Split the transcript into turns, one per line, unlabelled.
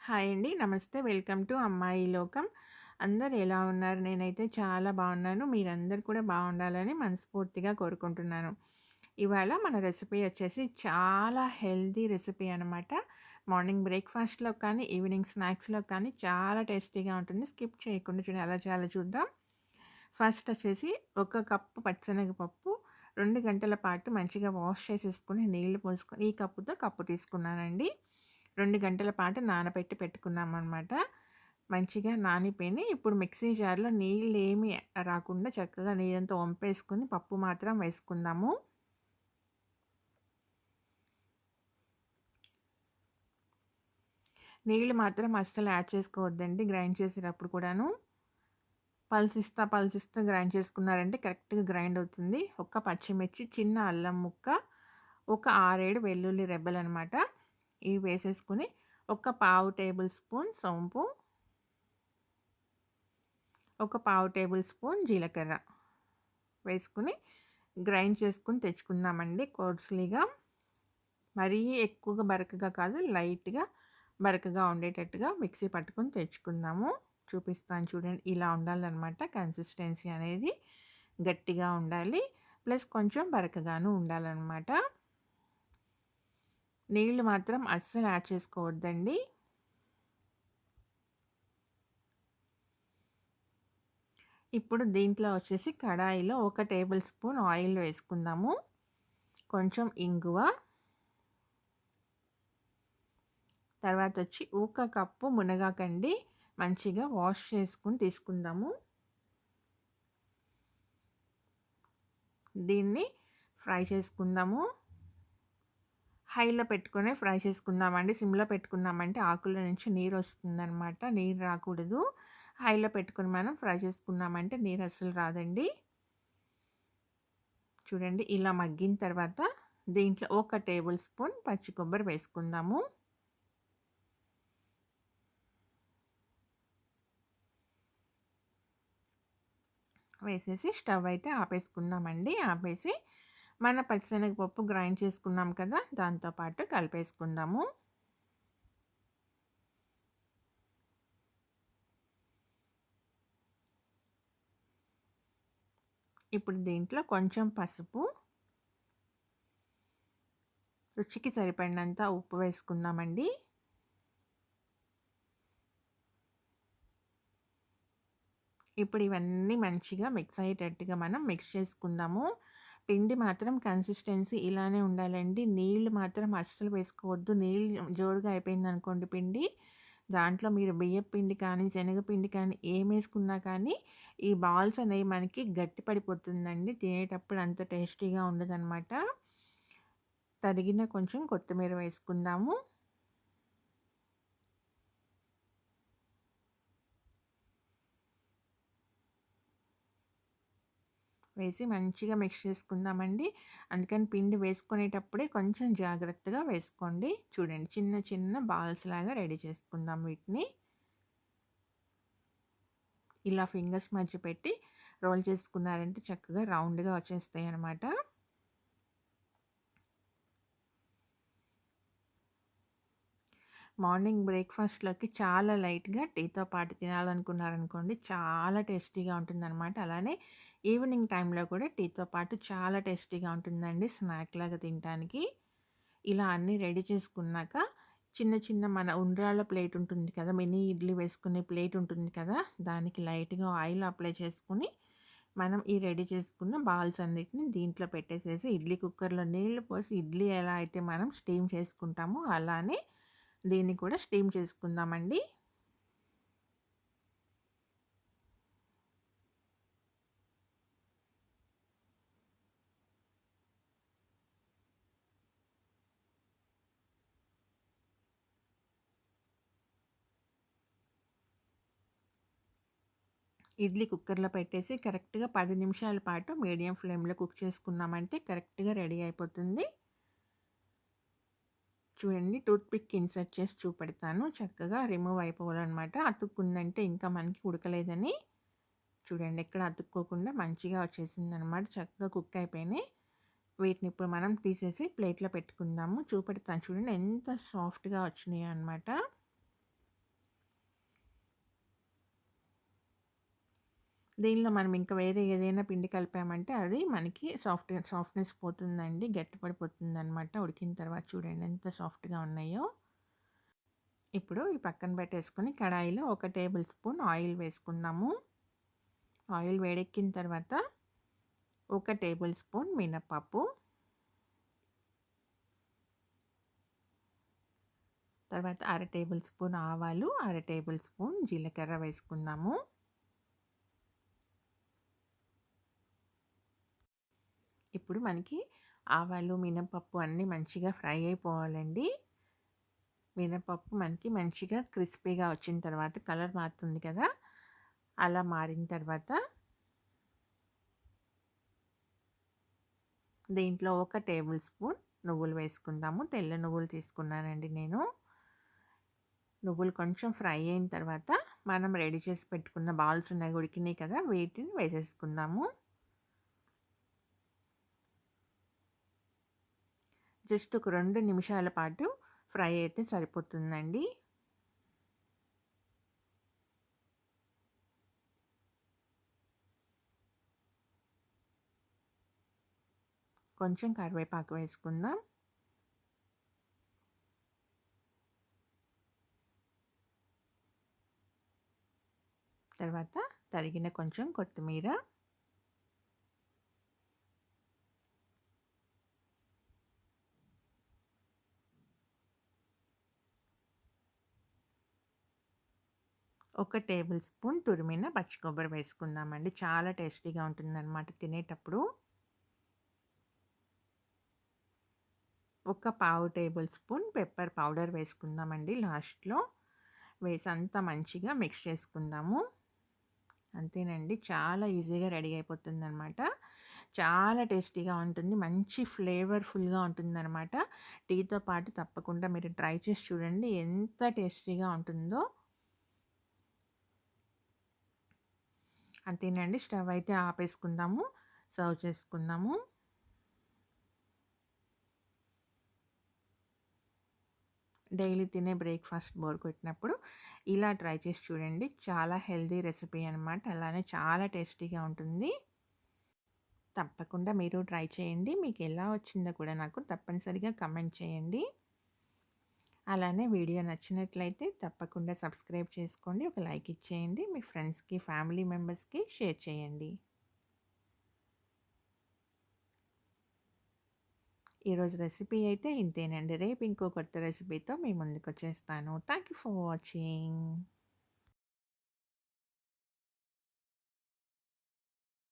Hi అండి. నమస్తే. Welcome to అమ్మాయి లోకం. అందరూ ఎలా ఉన్నారు? నేనైతే చాలా బాగున్నాను. మీరందరూ కూడా బాగుండాలని మనస్ఫూర్తిగా కోరుకుంటున్నాను. ఇవాళ మన రెసిపీ వచ్చేసి చాలా హెల్తీ రెసిపీ అనమాట. మార్నింగ్ బ్రేక్‌ఫాస్ట్‌లో కానీ, ఈవినింగ్ స్నాక్స్‌లో కానీ చాలా టేస్టీగా ఉంటుంది. స్కిప్ చేయకుండా చూడండి ఎలా చేయాలో చూద్దాం. ఫస్ట్ వచ్చేసి ఒక కప్పు పచ్చిశనగపప్పు 2 గంటల పాటు మంచిగా వాష్ చేసేసుకొని, నీళ్లు పోసుకొని ఈ కప్పుతో కప్పు తీసుకున్నానండి. 2 గంటల పాటు నానబెట్టి పెట్టుకున్నామనమాట. మంచిగా నానిపోయినాయి. ఇప్పుడు మిక్సీ జార్‌లో నీళ్ళేమి రాకుండా చక్కగా నీరంతా వంపేసుకొని పప్పు మాత్రం వేసుకుందాము. నీళ్ళు మాత్రం అస్సలు యాడ్ చేసుకోవద్దండి గ్రైండ్ చేసేటప్పుడు కూడాను. పల్సిస్తా గ్రైండ్ చేసుకున్నారంటే కరెక్ట్‌గా గ్రైండ్ అవుతుంది. ఒక్క పచ్చిమిర్చి, చిన్న అల్లం ముక్క, ఒక 6, 7 వెల్లుల్లి రెబ్బలనమాట. ఇవి వేసేసుకొని ఒక పావు టేబుల్ స్పూన్ సోంపు, ఒక పావు టేబుల్ స్పూన్ జీలకర్ర వేసుకొని గ్రైండ్ చేసుకొని తెచ్చుకుందామండి కోర్స్‌లీగా. మరీ ఎక్కువగా బరకగా కాదు, లైట్‌గా బరకగా ఉండేటట్టుగా మిక్సీ పట్టుకొని తెచ్చుకుందాము. చూపిస్తాను చూడండి. ఇలా ఉండాలనమాట కన్సిస్టెన్సీ అనేది. గట్టిగా ఉండాలి. ప్లస్ కొంచెం బరకగాను ఉండాలనమాట. నీళ్ళు మాత్రం అస్సలు యాడ్ చేసుకోవద్దండి. ఇప్పుడు దీంట్లో వచ్చేసి కడాయిలో ఒక టేబుల్ స్పూన్ ఆయిల్ వేసుకుందాము. కొంచెం ఇంగువ, తర్వాత వచ్చి ఒక కప్పు మునగాకండి. మంచిగా వాష్ చేసుకొని తీసుకుందాము. దీన్ని ఫ్రై చేసుకుందాము. హైలో పెట్టుకొనే ఫ్రై చేసుకుందామండి. సిమ్‌లో పెట్టుకున్నామంటే ఆకుల నుంచి నీరొస్తుందనమాట. నీరు రాకూడదు. హైలో పెట్టుకొని మనం ఫ్రై చేసుకున్నామంటే నీరు అస్సలు రాదండి. చూడండి ఇలా మగ్గిన తర్వాత దీంట్లో ఒక టేబుల్ స్పూన్ పచ్చి కొబ్బరి వేసుకుందాము. వేసేసి స్టవ్ అయితే ఆపేసుకుందామండి. ఆపేసి మన పచ్చిశనగపప్పు గ్రైండ్ చేసుకున్నాం కదా! దాంతో పాటు కలిపేసుకుందాము. ఇప్పుడు దీంట్లో కొంచెం పసుపు, రుచికి సరిపడినంత ఉప్పు వేసుకుందామండి. ఇప్పుడు ఇవన్నీ మంచిగా మిక్స్ అయ్యేటట్టుగా మనం మిక్స్ చేసుకుందాము. పిండి మాత్రం కన్సిస్టెన్సీ ఇలానే ఉండాలండి. నీళ్ళు మాత్రం అస్సలు వేసుకోవద్దు. నీళ్ళు జోరుగా అయిపోయిందనుకోండి పిండి, దాంట్లో మీరు బియ్యపు పిండి కానీ, శనగపిండి కానీ ఏమేసుకున్నా కానీ ఈ బాల్స్ అనేవి మనకి గట్టి పడిపోతుందండి. తినేటప్పుడు అంత టేస్టీగా ఉండదనమాట. తరిగిన కొంచెం కొత్తిమీర వేసుకుందాము. వేసి మంచిగా మిక్స్ చేసుకుందామండి. అందుకని పిండి వేసుకునేటప్పుడే కొంచెం జాగ్రత్తగా వేసుకోండి. చూడండి చిన్న చిన్న బాల్స్ లాగా రెడీ చేసుకుందాం వీటిని. ఇలా ఫింగర్స్ మధ్య పెట్టి రోల్ చేసుకున్నారంటే చక్కగా రౌండ్‌గా వచ్చేస్తాయన్నమాట. మార్నింగ్ బ్రేక్‌ఫాస్ట్‌లోకి చాలా లైట్‌గా టీతో పాటు తినాలనుకున్నారనుకోండి, చాలా టేస్టీగా ఉంటుందనమాట. అలానే ఈవినింగ్ టైంలో కూడా టీతో పాటు చాలా టేస్టీగా ఉంటుందండి స్నాక్‌లాగా తినటానికి. ఇలా అన్నీ రెడీ చేసుకున్నాక చిన్న చిన్న మన ఉండ్రాళ్ళ ప్లేట్ ఉంటుంది కదా! మినీ ఇడ్లీ వేసుకునే ప్లేట్ ఉంటుంది కదా! దానికి లైట్‌గా ఆయిల్ అప్లై చేసుకొని, మనం ఈ రెడీ చేసుకున్న బాల్స్ అన్నిటిని దీంట్లో పెట్టేసేసి ఇడ్లీ కుక్కర్‌లో నీళ్లు పోసి ఇడ్లీ ఎలా అయితే మనం స్టీమ్ చేసుకుంటామో అలానే దీన్ని కూడా స్టీమ్ చేసుకుందామండి. ఇడ్లీ కుక్కర్‌లో పెట్టేసి కరెక్ట్‌గా 10 నిమిషాల పాటు మీడియం ఫ్లేమ్‌లో కుక్ చేసుకున్నామంటే కరెక్ట్‌గా రెడీ అయిపోతుంది. చూడండి టూత్ పిక్ ఇన్సర్ట్ చేసి చూపెడతాను. చక్కగా రిమూవ్ అయిపోవాలనమాట. అతుక్కుందంటే ఇంకా మనకి ఉడకలేదని. చూడండి ఎక్కడ అతుక్కోకుండా మంచిగా వచ్చేసిందనమాట. చక్కగా కుక్ అయిపోయినాయి. వీటిని ఇప్పుడు మనం తీసేసి ప్లేట్‌లో పెట్టుకుందాము. చూపెడతాను చూడండి ఎంత సాఫ్ట్‌గా వచ్చినాయో అనమాట. దీనిలో మనం ఇంకా వేరే ఏదైనా పిండి కలిపామంటే అది మనకి సాఫ్ట్‌నెస్ పోతుందండి. గట్టిపడిపోతుందనమాట. ఉడికిన తర్వాత చూడండి ఎంత సాఫ్ట్‌గా ఉన్నాయో. ఇప్పుడు ఈ పక్కన పెట్టేసుకొని కడాయిలో ఒక టేబుల్ స్పూన్ ఆయిల్ వేసుకుందాము. ఆయిల్ వేడెక్కిన తర్వాత ఒక టేబుల్ స్పూన్ మినపప్పు, తర్వాత అర టేబుల్ స్పూన్ ఆవాలు, అర టేబుల్ స్పూన్ జీలకర్ర వేసుకుందాము. ఇప్పుడు మనకి ఆవాలు, మినపప్పు అన్నీ మంచిగా ఫ్రై అయిపోవాలండి. మినపప్పు మనకి మంచిగా క్రిస్పీగా వచ్చిన తర్వాత కలర్ మారుతుంది కదా! అలా మారిన తర్వాత దీంట్లో ఒక టేబుల్ స్పూన్ నువ్వులు వేసుకుందాము. తెల్ల నువ్వులు తీసుకున్నానండి నేను. నువ్వులు కొంచెం ఫ్రై అయిన తర్వాత మనం రెడీ చేసి పెట్టుకున్న బాల్స్ ఉన్నాయి ఉడికినాయి కదా! వీటిని వేసేసుకుందాము. జస్ట్ ఒక 2 నిమిషాల పాటు ఫ్రై అయితే సరిపోతుందండి. కొంచెం కరివేపాకు వేసుకుందాం. తర్వాత తరిగిన కొంచెం కొత్తిమీర, ఒక టేబుల్ స్పూన్ తురిమిన పచ్చి కొబ్బరి వేసుకుందామండి. చాలా టేస్టీగా ఉంటుందన్నమాట తినేటప్పుడు. ఒక పావు టేబుల్ స్పూన్ పెప్పర్ పౌడర్ వేసుకుందామండి లాస్ట్‌లో. వేసి అంతా మంచిగా మిక్స్ చేసుకుందాము. అంతేనండి. చాలా ఈజీగా రెడీ అయిపోతుందనమాట. చాలా టేస్టీగా ఉంటుంది. మంచి ఫ్లేవర్‌ఫుల్‌గా ఉంటుందనమాట. టీతో పాటు తప్పకుండా మీరు ట్రై చేసి చూడండి. ఎంత టేస్టీగా ఉంటుందో. అంతేనండి. స్టవ్ అయితే ఆపేసుకుందాము. సర్వ్ చేసుకుందాము. డైలీ తినే బ్రేక్‌ఫాస్ట్ బోర్ కొట్టినప్పుడు ఇలా ట్రై చేసి చూడండి. చాలా హెల్తీ రెసిపీ అనమాట. అలానే చాలా టేస్టీగా ఉంటుంది. తప్పకుండా మీరు ట్రై చేయండి. మీకు ఎలా వచ్చిందో కూడా నాకు తప్పనిసరిగా కమెంట్ చేయండి. అలానే వీడియో నచ్చినట్లయితే తప్పకుండా సబ్స్క్రైబ్ చేసుకోండి. ఒక లైక్ ఇచ్చేయండి. మీ ఫ్రెండ్స్‌కి, ఫ్యామిలీ మెంబర్స్‌కి షేర్ చేయండి. ఈరోజు రెసిపీ అయితే ఇంతేనండి. రేపు ఇంకో కొత్త రెసిపీతో మీ ముందుకొచ్చేస్తాను. Thank you for watching.